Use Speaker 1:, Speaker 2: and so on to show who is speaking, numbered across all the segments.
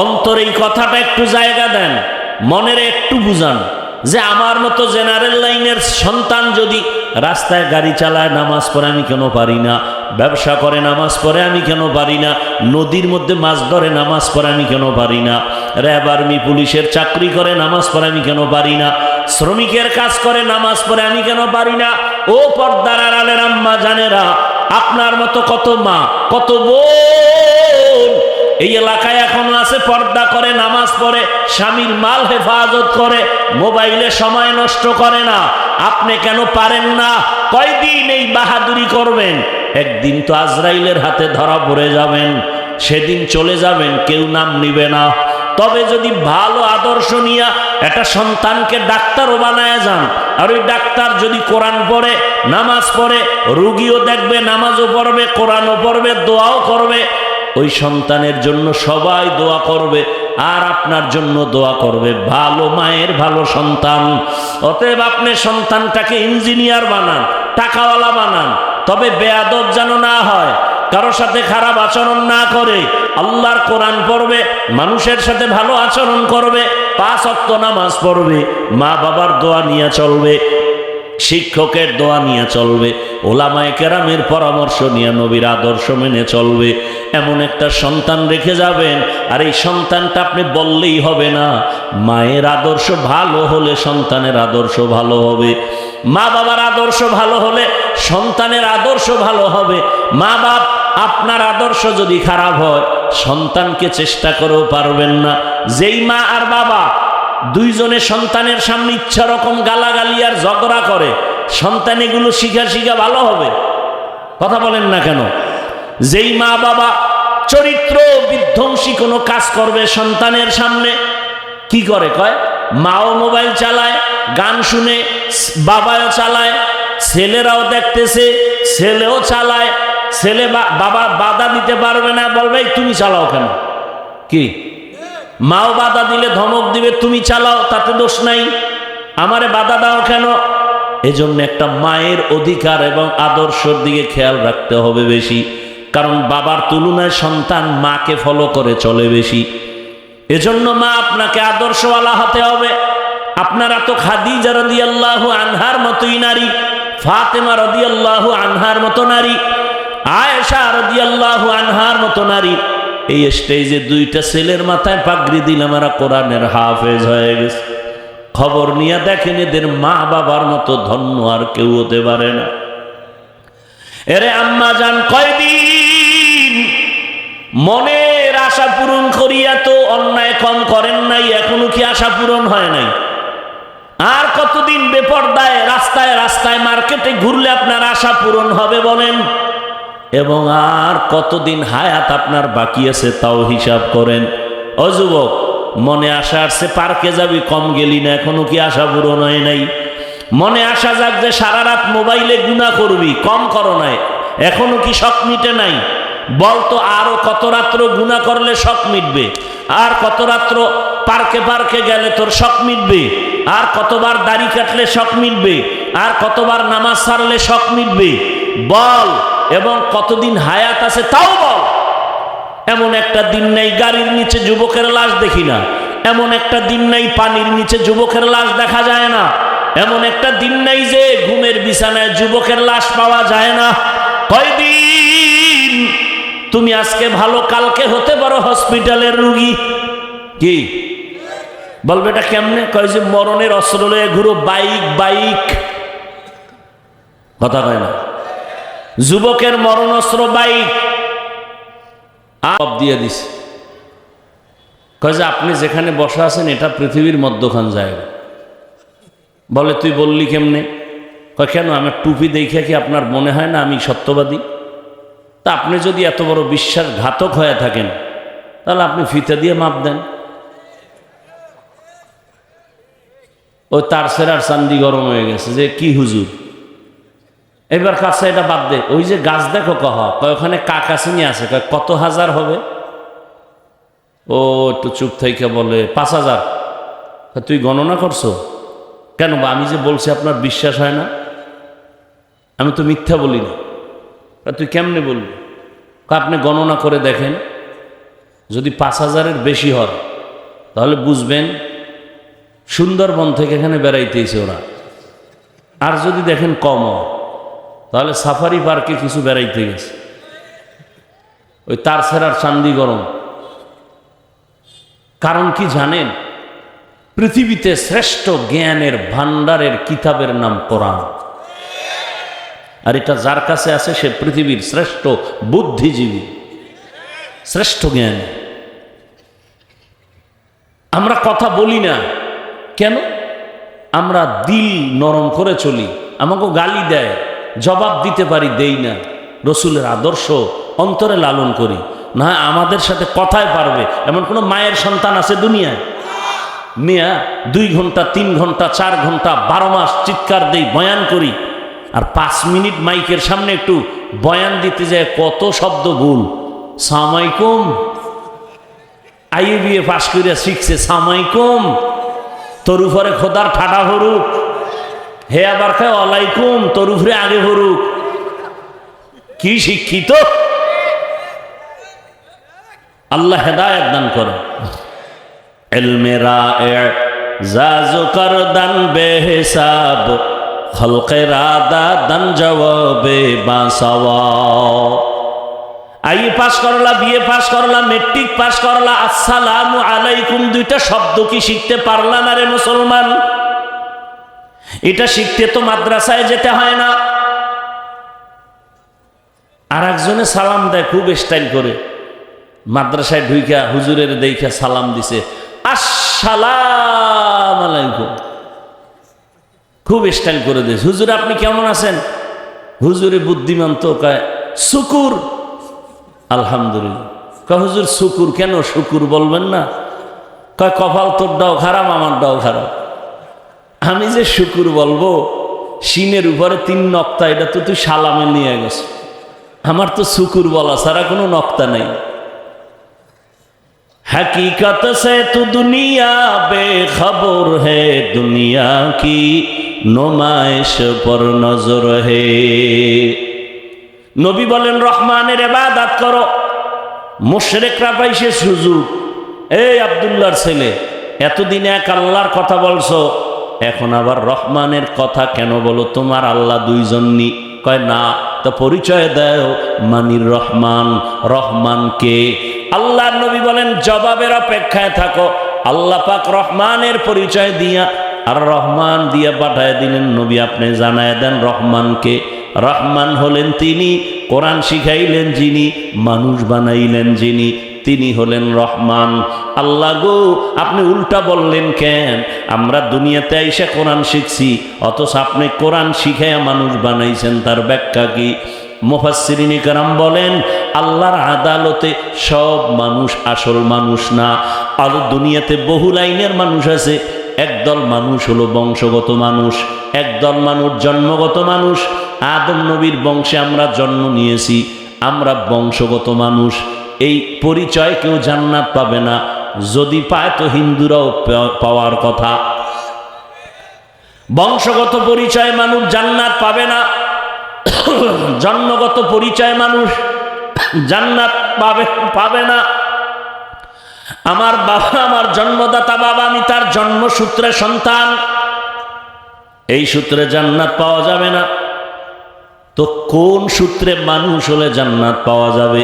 Speaker 1: অন্তরে এই কথাটা একটু জায়গা দেন, মনের একটু বুঝান যে আমার মতো জেনারেল লাইনের সন্তান যদি রাস্তায় গাড়ি চালায় নামাজ পড়ে আমি কেন পারি না, ব্যবসা করে নামাজ পড়ে আমি কেন পারি না, নদীর মধ্যে মাছ ধরে নামাজ পড়ে আমি কেন পারি না, র্যাব আর্মি পুলিশের চাকরি করে নামাজ পড়ে আমি কেন পারি না, শ্রমিকের কাজ করে নামাজ পড়ে আমি কেন পারি না। ও পর্দার আড়ালের আম্মা জানেরা, আপনার মতো কত মা কত বোন এই এলাকায় এখনো আছে, পর্দা করে নামাজ পড়ে, স্বামীর মাল হেফাজত করে, মোবাইলে সময় নষ্ট করে না। আপনি কেন পারেন না? কয়দিন এই বাহাদুরি করবেন? একদিন তো আজরাইলের হাতে ধরা পড়ে যাবেন, সেদিন চলে যাবেন, কেউ নাম নিবে না। তবে যদি ভালো আদর্শ নিয়ে একটা সন্তানকে ডাক্তারও বানায় যান, আর ওই ডাক্তার যদি কোরআন পড়ে নামাজ পড়ে, রুগীও দেখবে, নামাজও পড়বে, কোরআনও পড়বে, দোয়াও করবে, ওই সন্তানের জন্য সবাই দোয়া করবে, আর আপনার জন্য দোয়া করবে। ভালো মায়ের ভালো সন্তান। অতএব আপনি সন্তানটাকে ইঞ্জিনিয়ার বানান, টাকাওয়ালা বানান, তবে বেয়াদব যেন না হয়, কারো সাথে খারাপ আচরণ না করে, আল্লাহর কোরআন পড়বে, মানুষের সাথে ভালো আচরণ করবে, 5 ওয়াক্ত নামাজ পড়বে, মা বাবার দোয়া নিয়ে চলবে, শিক্ষকের দোয়া নিয়ে চলবে, ওলামায়ে কেরামের পরামর্শ নিয়ে নবীর আদর্শ মেনে চলবে। এমন একটা সন্তান রেখে যাবেন, আর এই সন্তানটা আপনি বললেই হবে না। মায়ের আদর্শ ভালো হলে সন্তানের আদর্শ ভালো হবে, মা বাবার আদর্শ ভালো হলে সন্তানের আদর্শ ভালো হবে। মা বাপ আপনার আদর্শ যদি খারাপ হয়, সন্তানকে চেষ্টা করেও পারবেন না। যেই মা আর বাবা দুইজনে সন্তানের সামনে ইচ্ছা রকম গালাগালি আর ঝগড়া করে, সন্তান এগুলো শিখা শিখা ভালো হবে? কথা বলেন না কেন? যেই মা বাবা চরিত্র বিধ্বংসী কোনো কাজ করবে সন্তানের সামনে, কি করে কয়, মাও মোবাইল চালায়, গান শুনে, বাবাও চালায়, ছেলেরাও দেখতেছে, ছেলেও চালায়, ছেলে বাবা বাধা দিতে পারবে না, বলবে তুমি চালাও কেন? কি মাও বাধা দিলে ধমক দিবে, তুমি চালাও, তাতে দোষ নাই, আমারে বাধা দাও কেন? এজন্য একটা মায়ের অধিকার এবং আদর্শের দিকে খেয়াল রাখতে হবে বেশি, কারণ বাবার তুলনায় সন্তান মাকে ফলো করে চলে বেশি। এজন্য মা আপনাকে আদর্শওয়ালা হতে হবে। আপনারা তো খাদিজা রাদিয়াল্লাহু আনহার মতোই নারী, ফাতেমা রাদিয়াল্লাহু আনহার মতো নারী, আয়েশা রাদিয়াল্লাহু আনহার মতো নারী। এই স্টেজে 2টা ছেলের মাথায় পাগড়ি দিলাম, এরা কোরআনের হাফেজ হয়ে গেছে। খবর নিয়ে দেখেন, এদের মা বাবার মতো ধন্য আর কেউ হতে পারে না। এরে আম্মা জান, কয়দিন মনের আশা পূরণ করিয়া তো অন্যায় কম করেন নাই, এখনো কি আশা পূরণ হয় নাই? আর কতদিন বেপরদায় রাস্তায় রাস্তায় মার্কেটে ঘুরলে আপনার আশা পূরণ হবে বলেন? এবং আর কতদিন হায়াত আপনার বাকি আছে তাও হিসাব করেন। ও যুবক, মনে আশা আসছে পার্কে যাবি, কম গেলি না, এখনো কি আশা পূরণ হয় নাই? মনে আসা যাক যে সারা রাত মোবাইলে গুনাহ করবি, কম করো নাই, এখনো কি শখ মিটে নাই? বলতো আরো কত রাত্র গুনাহ করলে শখ মিটবে, আর কত রাত্র পার্কে পার্কে গেলে তোর শখ মিটবে, আর কতবার দাড়ি কাটলে শখ মিটবে, আর কতবার নামাজ ছাড়লে শখ মিটবে, বল। এবং কতদিন হায়াত আছে তাও বল। এমন একটা দিন নাই গাড়ির নিচে যুবকের লাশ দেখি না, এমন একটা দিন নাই পানির নিচে যুবকের লাশ দেখা যায় না, এমন একটা দিন নাই যে ঘুমের বিছানায় যুবকের লাশ পাওয়া যায় না। কয়দিন তুমি আজকে ভালো, কালকে হতে পারো হসপিটালের রুগী। কি বলবে এটা কেমনে? কয় যে মরণের অস্ত্র লয়ে ঘুরো, বাইক বাইক, কথা কয় না? যুবকের মরণ অস্ত্র বাইক। দিয়ে দিছে, কয় যে আপনি যেখানে বসা আছেন এটা পৃথিবীর মধ্যখান জায়গা। বলে তুই বললি কেমনে? কয় কেন, আমার টুপি দেখে কি আপনার মনে হয় না আমি সত্যবাদী? তা আপনি যদি এত বড় বিশ্বাসঘাতক হয়ে থাকেন, তাহলে আপনি ফিতে দিয়ে মাপ দেন। ওই তার সেরার চান্দি গরম হয়ে গেছে যে কি হুজুর, এবার কাছে এটা বাদ দে, ওই যে গাছ দেখো কহ, কয় ওখানে কাকাশিনী আছে, কয় কত হাজার হবে? ও একটু চুপ থেকে বলে 5000। তুই গণনা করছো কেন? বা আমি যে বলছি আপনার বিশ্বাস হয় না? আমি তো মিথ্যা বলি না। তুই কেমনে বলবি? আপনি গণনা করে দেখেন, যদি 5,000-এর বেশি হয় তাহলে বুঝবেন সুন্দরবন থেকে এখানে বেড়াইতেছে ওরা। আর যদি দেখেন কম হয় তাহলে সাফারি পার্কে কিছু বেড়াইতে গেছে, ওই তারছেড়ার চান্দি গরম। কারণ কি জানেন? পৃথিবীতে শ্রেষ্ঠ জ্ঞানের ভান্ডারের কিতাবের নাম কোরআন, আর এটা যার কাছে আছে সে পৃথিবীর শ্রেষ্ঠ বুদ্ধিজীবী, শ্রেষ্ঠ জ্ঞান। আমরা কথা বলি না কেন? আমরা দিল নরম করে চলি, আমাকে গালি দেয়, জবাব দিতে পারি, দেই না। রসুলের আদর্শ অন্তরে লালন করি, না আমাদের সাথে কথায় পারবে এমন কোনো মায়ের সন্তান আছে দুনিয়ায়? মিয়া 2 ঘন্টা 3 ঘন্টা 4 ঘন্টা 12 মাস চিৎকার দেই, বয়ান করি, আর 5 মিনিট মাইকের সামনে একটু বয়ান দিতে যায় কত শব্দ ভুল। সামাইকুম, আইবিএ পাশ করিয়া শিখছে সামাইকুম, তোর উপরে খোদার ঠাডা হরুক, হে আবার খায় ওয়ালাইকুম, তোর উপরে আগে হরুক। কি শিক্ষিত! আল্লাহ হেদায়েত দান করে। ইলমে রায়ে জাজু করদান বেহিসাব, খলকে রাদা দান জবাবে বাসাওয়া। আইএ পাস করলা, বিএ পাস করলা, মেট্রিক পাস করলা, আসসালামু আলাইকুম 2টা শব্দ কি শিখতে পারলা না রে মুসলমান? এটা শিখতে তো মাদ্রাসায় যেতে হয় না। আর একজনে সালাম দেয় খুব স্টাইল করে, মাদ্রাসায় ঢুইকা হুজুরের দেখা সালাম দিছে, আসসালাম আলাইকুম, খুব স্টাইল করে দিয়েছে। হুজুর আপনি কেমন আছেন? হুজুরে বুদ্ধিমান তো, কয় শুকুর। আলহামদুলিল্লাহ। কয় হুজুর শুকুর কেন? শুকুর বলবেন না? কয় কপাল তোরটাও খারাপ, আমারটাও খারাপ। আমি যে শুকুর বলবো, সিনের উপরে 3 নক্তা, এটা তো তুই সালামে নিয়ে গেছ, আমার তো শুকুর বলা ছাড়া কোনো নক্তা নেই। हकीकत से तो दुनिया बेखबर है, दुनिया की नुमाइश पर नजर है। নবী বলেন রহমানের ইবাদত করো। মুশরিকরা পাইছে সুযোগ, এই আব্দুল্লাহর ছেলে এতদিন এক আল্লাহর কথা বলছো, এখন আবার রহমানের কথা কেন বলো? তোমার আল্লাহ 2 জননি? কয় না। তো পরিচয় দাও, মানির রহমান। রহমান কে? আল্লাহ নবী বলেন জবাবের অপেক্ষায় থাকো। আল্লাহ পাক রহমানের পরিচয় দিয়া আর রহমান দিয়া পাঠায় দিলেন, নবী আপনি জানায় দেন রহমানকে। রহমান হলেন তিনি, কোরআন শিখাইলেন যিনি, মানুষ বানাইলেন যিনি, তিনি হলেন রহমান। আল্লাহ গো, আপনি উল্টা বললেন কেন? আমরা দুনিয়াতে আইসা কোরআন শিখছি, অথচ আপনি কোরআন শিখাইয়া মানুষ বানাইছেন, তার ব্যাখ্যা কি? মুফাসসিরিনে কেরাম বলেন আল্লাহর আদালতে সব মানুষ আসল মানুষ না। আর দুনিয়াতে বহু লাইনের মানুষ আছে। একদল মানুষ হলো বংশগত মানুষ, একদল মানুষ জন্মগত মানুষ। আদম নবীর বংশে আমরা জন্ম নিয়েছি, আমরা বংশগত মানুষ। এই পরিচয় কেউ জান্নাত পাবে না, যদি পায় তো হিন্দুরাও পাওয়ার কথা। বংশগত পরিচয় মানুষ জান্নাত পাবে না, জন্মগত পরিচয় মানুষ জান্নাত পাবে না। আমার বাবা, আমার জন্মদাতা বাবা, আমি তার জন্মসূত্রে সন্তান, এই সূত্রে জান্নাত পাওয়া যাবে না। তো কোন সূত্রে মানুষ হলে জান্নাত পাওয়া যাবে?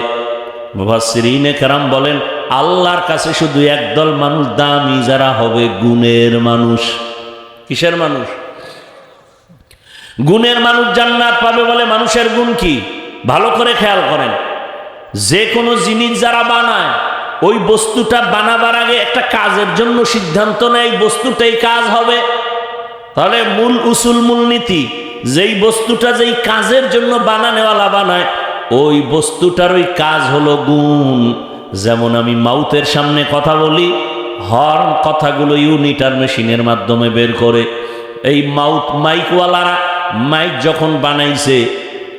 Speaker 1: মুফাসসিরিনে কেরাম বলেন আল্লাহর কাছে শুধু একদল মানুষ দামি, যারা হবে গুণের মানুষ। কিসের মানুষ? গুণের মানুষ জান্নাত পাবে। বলে মানুষের গুণ কি? ভালো করে খেয়াল করেন, যে কোনো জিনিস যারা বানায়, ওই বস্তুটা বানাবার আগে একটা কাজের জন্য সিদ্ধান্ত নেয় বস্তুটাই কাজ হবে। তাহলে মূল উসুল, মূল নীতি, যেই বস্তুটা যেই কাজের জন্য বানানেওয়ালা বানায়, ওই বস্তুটার ওই কাজ হলো গুণ। যেমন আমি মাউথের সামনে কথা বলি, হর্ন কথাগুলো ইউনিটার মেশিনের মাধ্যমে বের করে। এই মাউথ মাইকওয়ালারা মাইক যখন বানাইছে,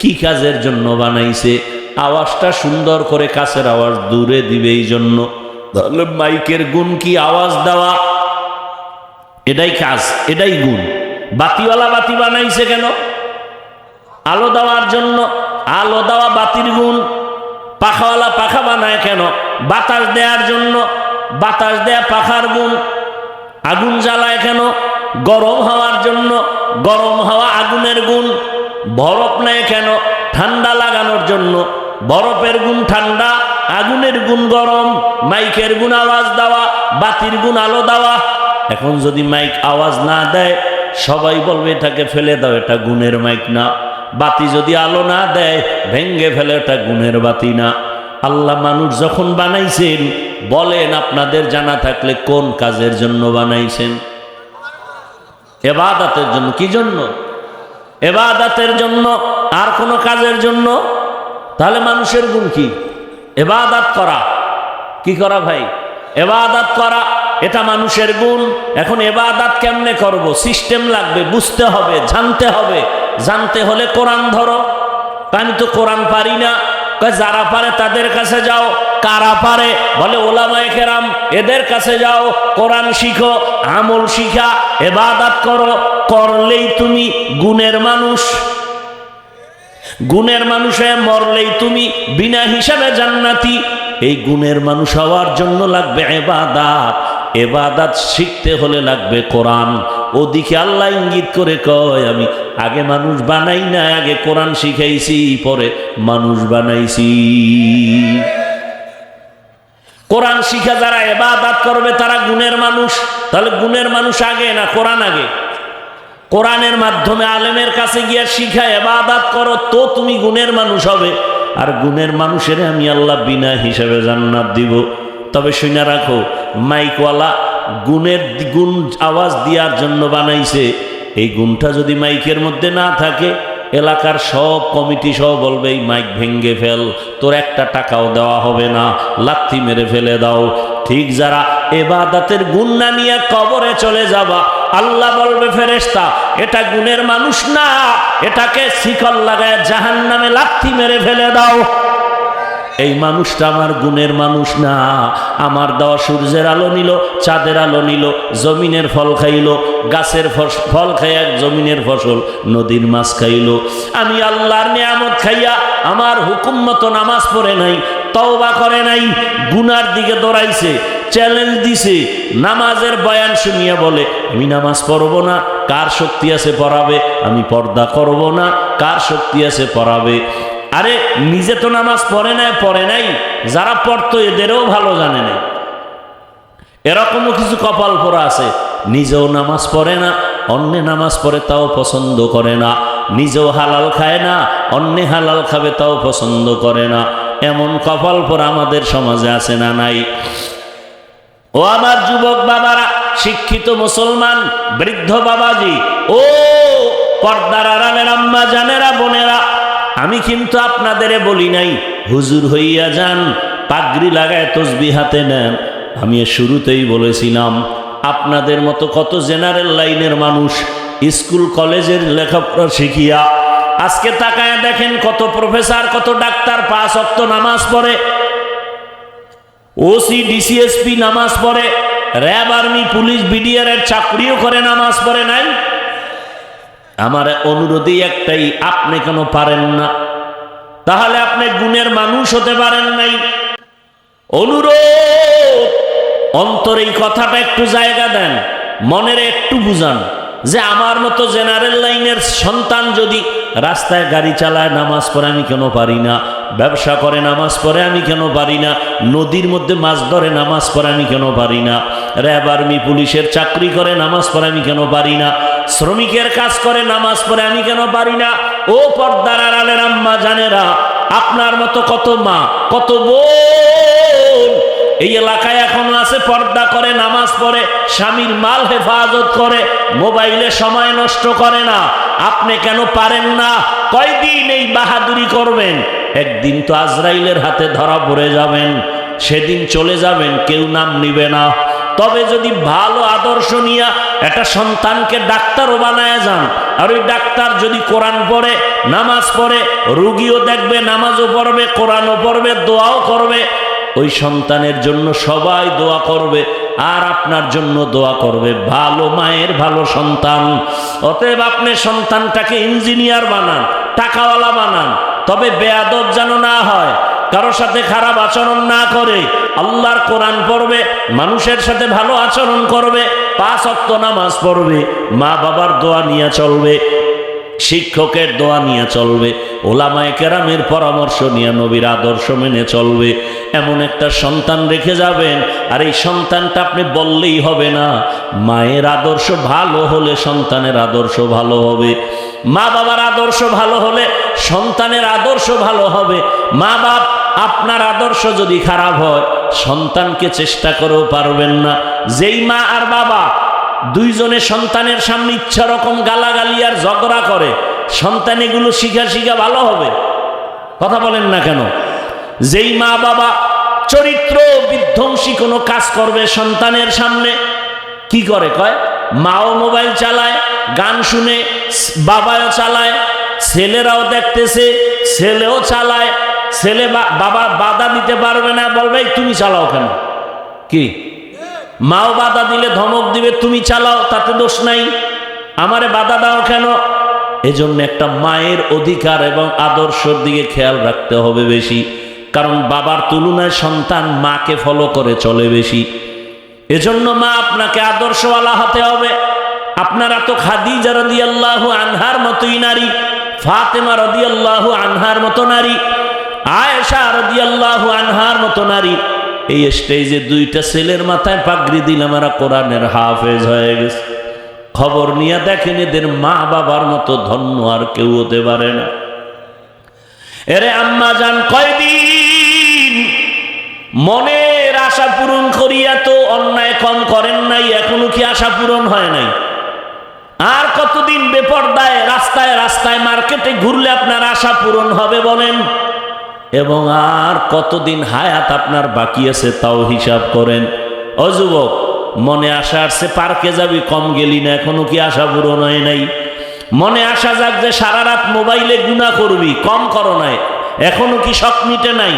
Speaker 1: কি কাজের জন্য বানাইছে? আওয়াজটা সুন্দর করে, কাছের আওয়াজ দূরে দিবে এই জন্য। তাহলে মাইকের গুণ কি? আওয়াজ দেওয়া। এটাই কাজ, এটাই গুণ। বাতিওয়ালা বাতি বানাইছে কেন? আলো দেওয়ার জন্য। আলো দেওয়া বাতির গুণ। পাখাওয়ালা পাখা বানায় কেন? বাতাস দেওয়ার জন্য। বাতাস দেয়া পাখার গুণ। আগুন জ্বালায় কেন? গরম হওয়ার জন্য। গরম হাওয়া আগুনের গুণ। বরফ নেয় কেন? ঠান্ডা লাগানোর জন্য। বরফের গুণ ঠান্ডা, আগুনের গুণ গরম। মাইকের গুণ আওয়াজ দেওয়া, বাতির গুণ আলো দেওয়া। এখন যদি মাইক আওয়াজ না দেয় সবাই বলবে এটাকে ফেলে দাও, এটা গুণের মাইক না। বাতি যদি আলো না দেয় ভেঙ্গে ফেলে, এটা গুণের বাতি না। আল্লাহ মানুষ যখন বানাইছেন, বলেন আপনাদের জানা থাকলে কোন কাজের জন্য বানাইছেন? ইবাদতের জন্য। কি জন্য? ইবাদতের জন্য। আর কোন কাজের জন্য? তাহলে মানুষের গুণ কি? ইবাদত করা। কি করা ভাই? ইবাদত করা, এটা মানুষের গুণ। এখন ইবাদত কেমনে করব? সিস্টেম লাগবে, বুঝতে হবে, জানতে হবে। জানতে হলে কোরআন ধরো। আমি তো কোরআন পারি না। যারা পারে তাদের কাছে যাও। কারা পারে? বলে ওলামায়ে কেরাম, এদের কাছে যাও, কোরআন শিখো, আমল শিখা, ইবাদত করো। করলেই তুমি গুণের মানুষ। গুণের মানুষে মরলেই তুমি বিনা হিসাবে জান্নাতি। এই গুণের মানুষ হওয়ার জন্য লাগবে ইবাদত। ইবাদত শিখতে হলে লাগবে কোরআন। ওদিকে আল্লাহ ইঙ্গিত করে কয়, আমি আগে মানুষ বানাই না, আগে কোরআন শিখাইছি, পরে মানুষ বানাইছি। কোরআন শিখা যারা ইবাদত করবে তারা গুণের মানুষ। তাহলে গুণের মানুষ আগে না কোরআন আগে? কোরআনের মাধ্যমে আলেমের কাছে গিয়ে শিখা ইবাদত করো, তো তুমি গুণের মানুষ হবে। আর গুণের মানুষের আমি আল্লাহ বিনা হিসাবে জান্নাত দিব। তবে শুনে রাখো, মাইকওয়ালা গুণের গুণ আওয়াজ দেওয়ার জন্য বানাইছে। এই গুণটা যদি মাইকের মধ্যে না থাকে, এলাকার সব কমিটি সহ বলবে এই মাইক ভেঙ্গে ফেল, তোর একটা টাকাও দেওয়া হবে না, লাথি মেরে ফেলে দাও। ঠিক যারা ইবাদতের গুণ না নিয়ে কবরে চলে যাবা, আল্লাহ বলবে ফেরেশতা, এটা গুণের মানুষ না, এটাকে শিকল লাগায় জাহান্নামে লাথি মেরে ফেলে দাও। এই মানুষটা আমার গুণের মানুষ না। আমার দেওয়া সূর্যের আলো নিল, চাঁদের আলো নিল, জমিনের ফল খাইল, গাছের ফল খাইয়া জমিনের ফসল, নদীর মাছ খাইল। আমি আল্লাহর নিয়ামত খাইয়া আমার হুকুম মতো নামাজ পড়ে নাই, তওবা করে নাই, গুনার দিকে দৌড়াইছে, চ্যালেঞ্জ দিছে। নামাজের বয়ান শুনিয়া বলে আমি নামাজ পড়ব না, কার শক্তি আছে পড়াবে? আমি পর্দা করব না, কার শক্তি আছে পড়াবে? আরে নিজে তো নামাজ পড়ে নাই, যারা পড়তো এদেরও ভালো জানে না। এরকমও কিছু কপাল পোড়া আছে, নিজেও নামাজ পড়ে না, অন্য নামাজ পড়ে তাও পছন্দ করে না, নিজেও হালাল খায় না, অন্য হালাল খাবে তাও পছন্দ করে না। এমন কপাল পোড়া আমাদের সমাজে আছে না নাই? ও আমার যুবক বাবারা, শিক্ষিত মুসলমান বৃদ্ধ বাবাজি, ও পর্দার আড়ালের আম্মা জানেরা, বোনেরা, আমি কিন্তু আপনাদের বলি নাই হুজুর হইয়া যান, পাগড়ি লাগায় তসবিহ হাতে নেন। আমি শুরুতেই বলেছিলাম আপনাদের মতো কত জেনারেল লাইনের মানুষ স্কুল কলেজের লেখাপড়া শিখিয়া আজকে তাকায় দেখেন কত প্রফেসর, কত ডাক্তার 5 ওয়াক্ত নামাজ পড়ে, ওসি ডিসিএসপি নামাজ পড়ে, র্যাব আর্মি পুলিশ বিডিআর এর চাকরিও করে, নামাজ পড়ে নাই? আমার অনুরোধই একটাই, আপনি কেন পারেন না? তাহলে আপনি গুণের মানুষ হতে পারেন নাই। অনুরোধ, অন্তরে এই কথাটা একটু জায়গা দেন, মনের একটু বুঝান যে আমার মতো জেনারেল লাইনের সন্তান যদি রাস্তায় গাড়ি চালায় নামাজ পড়ে আমি কেন পারি না? ব্যবসা করে নামাজ পড়ে আমি কেন পারি না? নদীর মধ্যে মাছ ধরে নামাজ পড়ে আমি কেন পারি না? র্যাব আর্মি পুলিশের চাকরি করে নামাজ পড়ে আমি কেন পারি না? শ্রমিকের কাজ করে নামাজ পড়ে আমি কেন পারি না? ও পর্দার আড়ালের আম্মা জানেরা, আপনার মতো কত মা, কত বোন এই এলাকায় এখনো আছে, পর্দা করে নামাজ পড়ে, স্বামীর মাল হেফাজত করে, মোবাইলে সময় নষ্ট করে না। আপনি কেন পারেন না? কয়দিন এই বাহাদুরি করবেন? একদিন তো আজরাইলের হাতে ধরা পড়ে যাবেন, সেদিন চলে যাবেন, কেউ নাম নিবে না। তবে যদি ভালো আদর্শ নিয়া একটা সন্তানকে ডাক্তারও বানায় যান, আর ওই ডাক্তার যদি কোরআন পড়ে, নামাজ পড়ে, রুগীও দেখবে, নামাজও পড়বে, কোরআনও পড়বে, দোয়াও করবে, ওই সন্তানের জন্য সবাই দোয়া করবে, আর আপনার জন্য দোয়া করবে। ভালো মায়ের ভালো সন্তান। অতএব আপনি সন্তানটাকে ইঞ্জিনিয়ার বানান, টাকাওয়ালা বানান, তবে বেয়াদব যেন না হয়। কারোর সাথে খারাপ আচরণ না করে, আল্লাহর কোরআন পড়বে, মানুষের সাথে ভালো আচরণ করবে, 5 ওয়াক্ত নামাজ পড়বে, মা বাবার দোয়া নিয়ে চলবে, শিক্ষকের দোয়া নিয়ে চলবে, ওলামায়ে কেরামের পরামর্শ নিয়ে নবীর আদর্শ মেনে চলবে, এমন একটা সন্তান রেখে যাবেন। আর এই সন্তানটা আপনি বললেই হবে না, মায়ের আদর্শ ভালো হলে সন্তানের আদর্শ ভালো হবে, মা বাবার আদর্শ ভালো হলে সন্তানের আদর্শ ভালো হবে। মা বাপ আপনার আদর্শ যদি খারাপ হয়, সন্তানকে চেষ্টা করেও পারবেন না। যেই মা আর বাবা দুইজনে সন্তানের সামনে ইচ্ছা রকম গালাগালি আর ঝগড়া করে, সন্তান এগুলো শিখা শিখা ভালো হবে? কথা বলেন না কেন? যেই মা বাবা চরিত্র বিধ্বংসী কোনো কাজ করবে সন্তানের সামনে, কি করে কয়, মাও মোবাইল চালায়, গান শুনে, বাবাও চালায়, ছেলেরাও দেখতেছে, ছেলেও চালায়, ছেলে বাবা বাধা দিতে পারবে না, বলবে তুমি চালাও কেন, কি মাও বাধা দিলে ধমক দিবে, তুমি চালাও, তাতে দোষ নাই, আমারে বাধা দাও কেন? এজন্য একটা মায়ের অধিকার এবং আদর্শের দিকে খেয়াল রাখতে হবে বেশি, কারণ বাবার তুলনায় সন্তান মাকে ফলো করে চলে বেশি। এজন্য মা আপনাকে আদর্শওয়ালা হতে হবে। আপনারা তো খাদিজা রাদিয়াল্লাহু আনহার মতোই নারী, ফাতেমা রাদিয়াল্লাহু আনহার মতো নারী, আয়েশা রাদিয়াল্লাহু আনহার মতো নারী। এই স্টেজে 2টা ছেলের মাথায় পাগড়ি দিলাম, এরা কোরআনের হাফেজ হয়ে গেছে। খবর নিয়ে দেখেন, এদের মা বাবার মতো ধন্য আর কেউ হতে পারে না। এরে আম্মা জান, কয়দিন মনের আশা পূরণ করিয়া তো অন্যায় কম করেন নাই, এখনো কি আশা পূরণ হয় নাই? আর কতদিন বেপরদায় রাস্তায় রাস্তায় মার্কেটে ঘুরলে আপনার আশা পূরণ হবে বলেন? এবং আর কতদিন হায়াত আপনার বাকি আছে তাও হিসাব করেন। ও যুবক, মনে আশা আসছে পার্কে যাবি, কম গেলি না, এখনো কি আশা পূরণ হয় নাই? মনে আসা যাক যে সারা রাত মোবাইলে গুনাহ করবি, কম করো নাই, এখনো কি শখ মিটে নাই?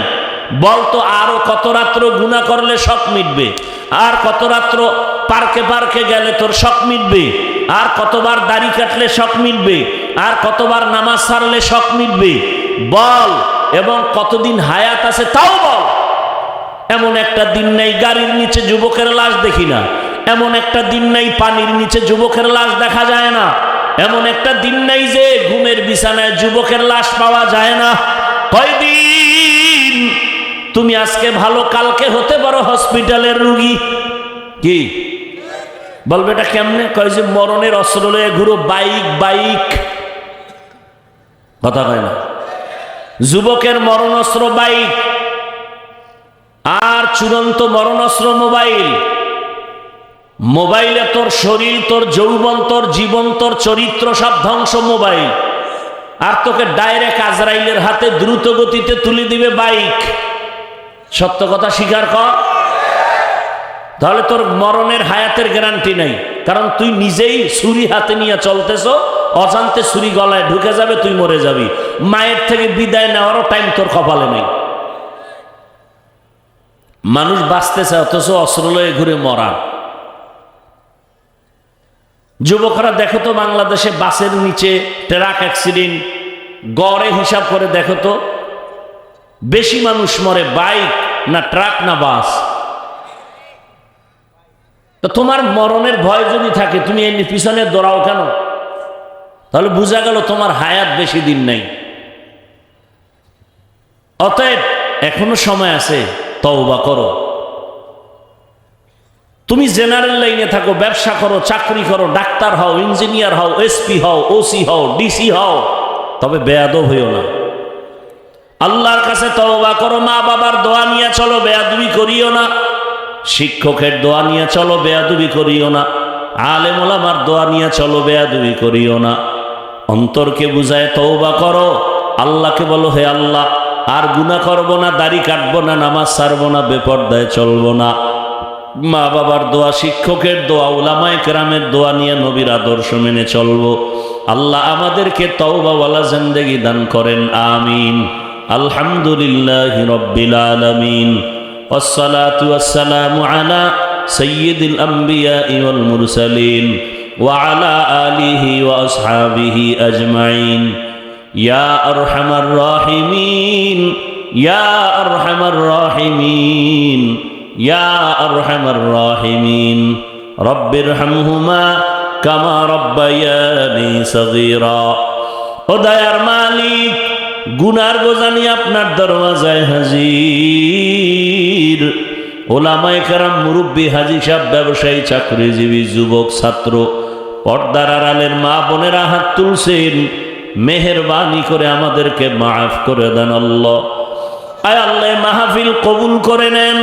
Speaker 1: বলতো আরো কত রাত্র গুনাহ করলে শখ মিটবে, আর কত রাত্র পার্কে পার্কে গেলে তোর শখ মিটবে, আর কতবার দাড়ি কাটলে শখ মিটবে, আর কতবার নামাজ ছাড়লে শখ মিটবে, বল। এবং কতদিন হায়াত আছে তাও বল। এমন একটা দিন নাই গাড়ির নিচে যুবকের লাশ দেখি না, এমন একটা দিন নাই পানির নিচে যুবকের লাশ দেখা যায় না, এমন একটা দিন নাই যে ঘুমের বিছানায় যুবকের লাশ পাওয়া যায় না। কয়দিন তুমি আজকে ভালো, কালকে হতে পারো হসপিটালের রুগী। কি বলবে এটা কেমনে? কয় যে মরণের অস্ত্র লয়ে ঘুরো, বাইক বাইক, কথা কয় না? যুবকের মরণাস্ত্র বাইক, আর চূড়ান্ত মরণাস্ত্র মোবাইল। মোবাইলে তোর শরীর, তোর যৌবন, তোর জীবন, তোর চরিত্র সব ধ্বংস মোবাইল। আর তোকে ডাইরেক্ট আজরাইলের হাতে দ্রুত গতিতে তুলে দিবে বাইক। সত্য কথা স্বীকার কর। তাহলে তোর মরণের হায়াতের গ্যারান্টি নাই, কারণ তুই নিজেই ছুরি হাতে নিয়ে চলতেছ, অজান্তে ছুরি গলায় ঢুকে যাবে, তুই মরে যাবি। মায়ের থেকে বিদায় নেওয়ারও টাইম তোর কপালে নেই। মানুষ বাঁচতেছে অথচ অস্ত্র লয়ে ঘুরে মরা। যুবকরা দেখো তো বাংলাদেশে বাসের নিচে ট্রাক অ্যাক্সিডেন্ট গড়ে হিসাব করে দেখো তো, বেশি মানুষ মরে বাইক না ট্রাক না বাস? তো তোমার মরণের ভয় যদি থাকে, তুমি এর পিছনে দৌড়াও কেন? তাহলে বোঝা গেল তোমার হায়াত বেশি দিন নাই। অতএব এখনো সময় আছে, তওবা করো। তুমি জেনারেল লাইনে থাকো, ব্যবসা করো, চাকরি করো, ডাক্তার হও, ইঞ্জিনিয়ার হও, এসপি হও, ওসি হও, ডিসি হও, তবে বেয়াদব হইও না। আল্লাহর কাছে তওবা করো, মা বাবার দোয়া নিয়ে চলো, বেয়াদবি করিও না। শিক্ষকের দোয়া নিয়ে চলো, বেয়াদবি করিও না। আলেম ওলামার দোয়া নিয়ে চলো, বেয়াদবি করিও না। অন্তরকে বুঝায় তওবা করো, আল্লাহকে বলো, হে আল্লাহ আর গুনাহ করবো না, দাড়ি কাটবো না, নামাজ ছাড়বো না, বেপরদায় চলবো না। মা বাবার দোয়া, শিক্ষকের দোয়া, উলামায়ে কেরামের দোয়া নিয়ে নবীর আদর্শ মেনে চলবো। আল্লাহ আমাদেরকে তওবাওয়ালা জিন্দেগি দান করেন, আমিন। আলহামদুলিল্লাহি রাব্বিল আলামিন, ওয়াসসালাতু ওয়াসসালামু আলা সাইয়্যিদিল আমবিয়াই ওয়াল মুরসালিন ওয়া আলা আলিহি ওয়া আসহাবিহি আজমাইন। ইয়া আরহামার রাহিমিন ইয়া আরহামার রাহিমিন, ইয়া আরহামার রাহিমিন। রব্বিরহামহুমা কামা রব্বায়ানি সগীরা। ও দয়ার মালিক, গুনার বোঝা নিয়ে আপনার দরওয়াজায় হাজির। ওলামায়ে কেরাম, মুরব্বী, হাজী সাহেব, ব্যবসায়ী, চাকরিজীবী, যুবক, ছাত্র, পর্দার আড়ালের মা বোনেরা হাত তুলছেন। মেহেরবানি করে আমাদেরকে মাফ করে দেন আল্লাহ। আয় আল্লাহ, মাহফিল কবুল করে নেন,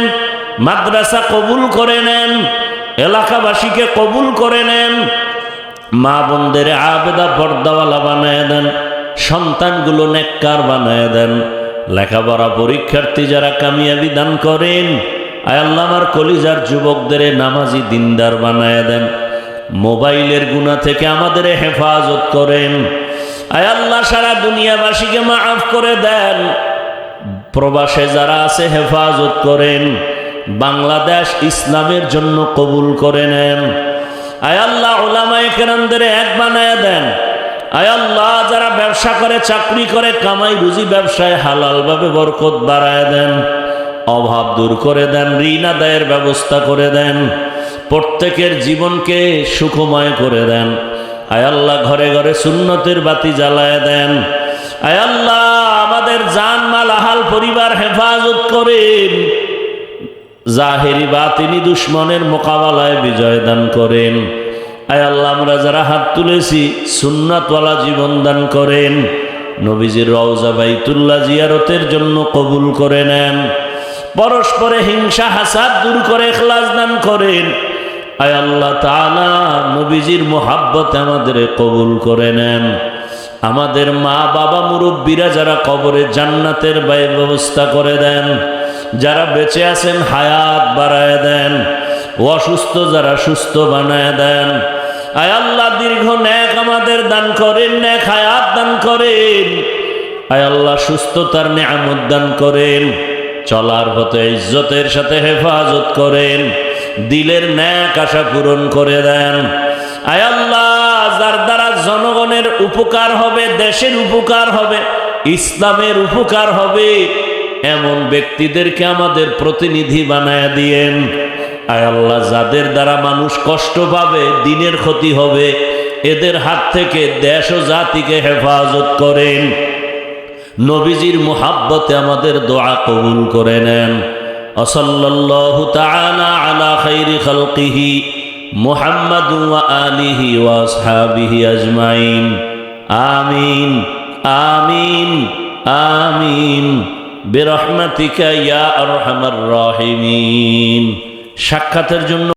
Speaker 1: মাদ্রাসা কবুল করে নেন, এলাকাবাসীকে কবুল করে নেন। মা বোনদের আবেদা পর্দাওয়ালা বানায় দেন, সন্তানগুলো নেককার বানায় দেন। লেখাপড়া পরীক্ষার্থী যারা কামিয়াবি দান করেন। আয় আল্লাহ, আমার কলিজার যুবকদের নামাজি দিনদার বানায় দেন। মোবাইলের গুনাহ থেকে আমাদের হেফাজত করেন। আয় আল্লাহ, সারা দুনিয়াবাসীকে মাফ করে দেন। প্রবাসে যারা আছে হেফাজত করেন। বাংলাদেশ ইসলামের জন্য কবুল করে নেন। আয় আল্লাহ, উলামায়ে কেরামদের এক বানায় দেন। আয় আল্লাহ, যারা ব্যবসা করে, চাকরি করে, কামাই রুজি ব্যবসায় হালালভাবে বরকত বাড়ায় দেন, অভাব দূর করে দেন, ঋণ আদায়ের ব্যবস্থা করে দেন, প্রত্যেকের জীবনকে সুখময় করে দেন। আয় আল্লাহ, ঘরে ঘরে সুন্নতের বাতি জ্বালায় দেন। আয় আল্লাহ, আমাদের জান মাল আহাল পরিবার হেফাজত করেন। জাহেরি বাতিনি দুশ্মনের মোকাবেলায় বিজয় দান করেন। আয় আল্লাহ, আমরা যারা হাত তুলেছি সুন্নাতওয়ালা জীবন দান করেন। নবীজির রওজা বাইতুল্লাহ জিয়ারতের জন্য কবুল করে নেন। পরস্পরে হিংসা হাসাদ দূর করে ইখলাস দান করেন। আয় আল্লাহ তাআলা, নবীজির মোহাব্বত আমাদের কবুল করে নেন। আমাদের মা বাবা মুরব্বীরা যারা কবরে, জান্নাতের ব্যবস্থা করে দেন। যারা বেঁচে আছেন হায়াত বাড়ায় দেন। অসুস্থ যারা সুস্থ বানায় দেন। আয় আল্লাহ, দীর্ঘ নেক আমাদের দান করেন, নেক হায়াত দান করেন। আয় আল্লাহ, সুস্থতার নিয়ামত দান করেন। চলার পথে ইজ্জতের সাথে হেফাজত করেন। দিলের নেক আশা পূরণ করে দেন। আয় আল্লাহ, যার দ্বারা জনগণের উপকার হবে, দেশের উপকার হবে, ইসলামের উপকার হবে, এমন ব্যক্তিদেরকে আমাদের প্রতিনিধি বানায় দিয়েন। আয় আল্লাহ, যাদের দ্বারা মানুষ কষ্ট পাবে, দিনের ক্ষতি হবে, এদের হাত থেকে দেশ ও জাতিকে হেফাজত করেন। নবীজির মুহাব্বতে আমাদের দোয়া কবুল করে নেন। সাল্লাল্লাহু তাআলা আলা খাইরি খালকিহি মুহাম্মাদ ওয়া আলিহি ওয়া আসহাবিহি আজমাইন। আমিন আমিন আমিন বিরহমাতিকা ইয়া আরহামার রাহিমিন। সাক্ষাতের জন্য